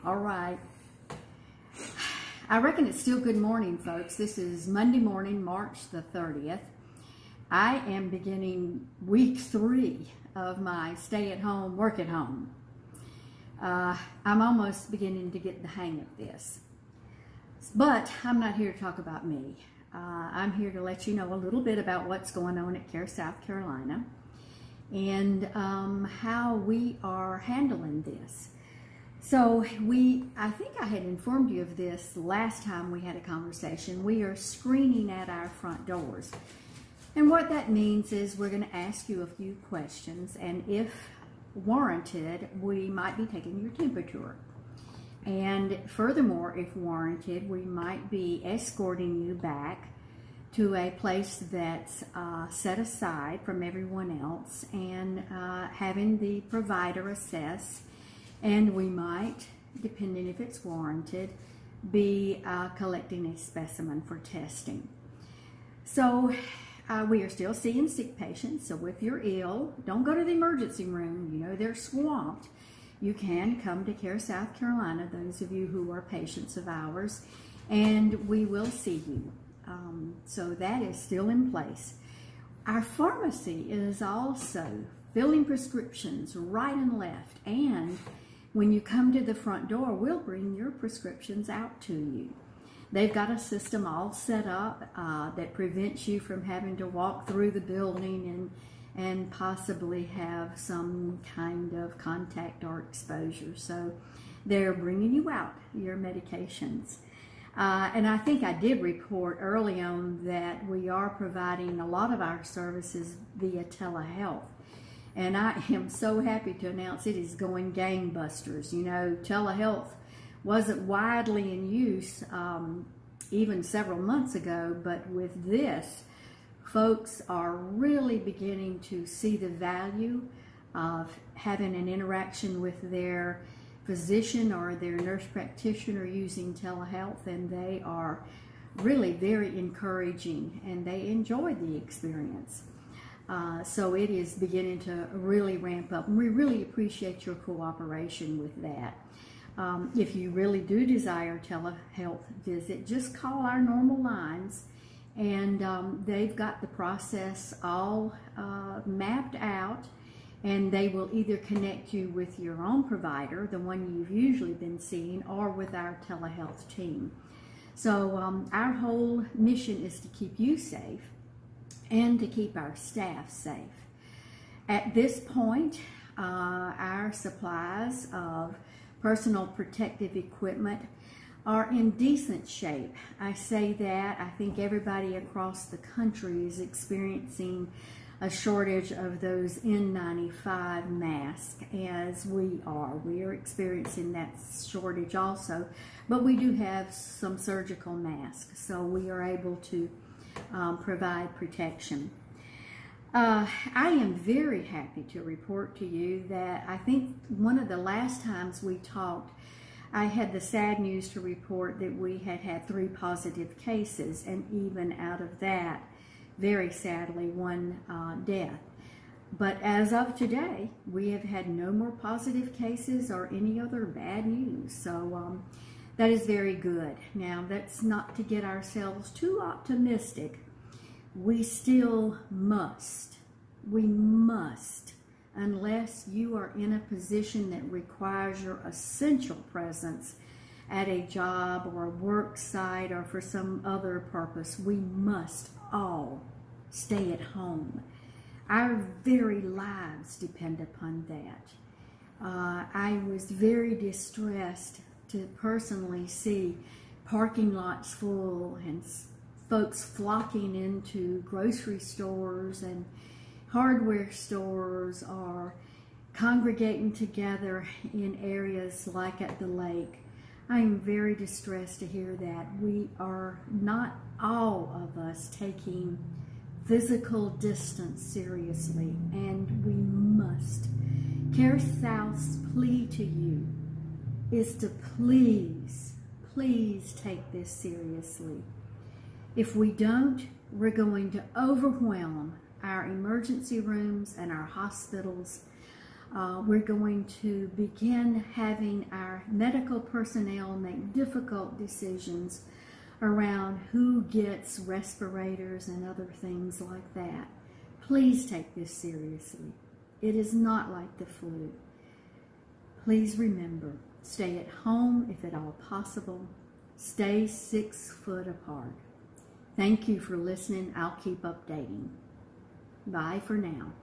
All right. I reckon it's still good morning, folks. This is Monday morning, March the 30th. I am beginning week 3 of my stay at home, work at home. I'm almost beginning to get the hang of this. But I'm not here to talk about me. I'm here to let you know a little bit about what's going on at CareSouth Carolina and how we are handling this. So I think I had informed you of this last time we had a conversation. We are screening at our front doors. And what that means is we're going to ask you a few questions, and if warranted, we might be taking your temperature. And furthermore, if warranted, we might be escorting you back to a place that's set aside from everyone else and having the provider assess. And we might, depending if it's warranted, be collecting a specimen for testing. So we are still seeing sick patients, so if you're ill, don't go to the emergency room. You know they're swamped. You can come to CareSouth Carolina, those of you who are patients of ours, and we will see you. So that is still in place. Our pharmacy is also filling prescriptions right and left, and when you come to the front door, we'll bring your prescriptions out to you. They've got a system all set up that prevents you from having to walk through the building and possibly have some kind of contact or exposure. So they're bringing you out your medications. And I think I did report early on that we are providing a lot of our services via telehealth. And I am so happy to announce it is going gangbusters. You know, telehealth wasn't widely in use even several months ago, but with this, folks are really beginning to see the value of having an interaction with their physician or their nurse practitioner using telehealth, and they are really very encouraging and they enjoy the experience. So it is beginning to really ramp up, and we really appreciate your cooperation with that. If you really do desire a telehealth visit, just call our normal lines, and they've got the process all mapped out, and they will either connect you with your own provider, the one you've usually been seeing, or with our telehealth team. So our whole mission is to keep you safe and to keep our staff safe. At this point, our supplies of personal protective equipment are in decent shape. I say that, I think everybody across the country is experiencing a shortage of those N95 masks, as we are. We are experiencing that shortage also, but we do have some surgical masks, so we are able to provide protection. I am very happy to report to you that I think one of the last times we talked, I had the sad news to report that we had 3 positive cases, and even out of that, very sadly, 1 death. But as of today, we have had no more positive cases or any other bad news. So that is very good. Now, that's not to get ourselves too optimistic. We still must, unless you are in a position that requires your essential presence at a job or a work site or for some other purpose, we must all stay at home. Our very lives depend upon that. I was very distressed to personally see parking lots full and folks flocking into grocery stores and hardware stores, or congregating together in areas like at the lake. I am very distressed to hear that. We are not all of us taking physical distance seriously, and we must. CareSouth's plea to you is to please take this seriously. If we don't, we're going to overwhelm our emergency rooms and our hospitals We're going to begin having our medical personnel make difficult decisions around who gets respirators and other things like that. Please take this seriously. It is not like the flu. Please remember, stay at home if at all possible. Stay 6 foot apart. Thank you for listening. I'll keep updating. Bye for now.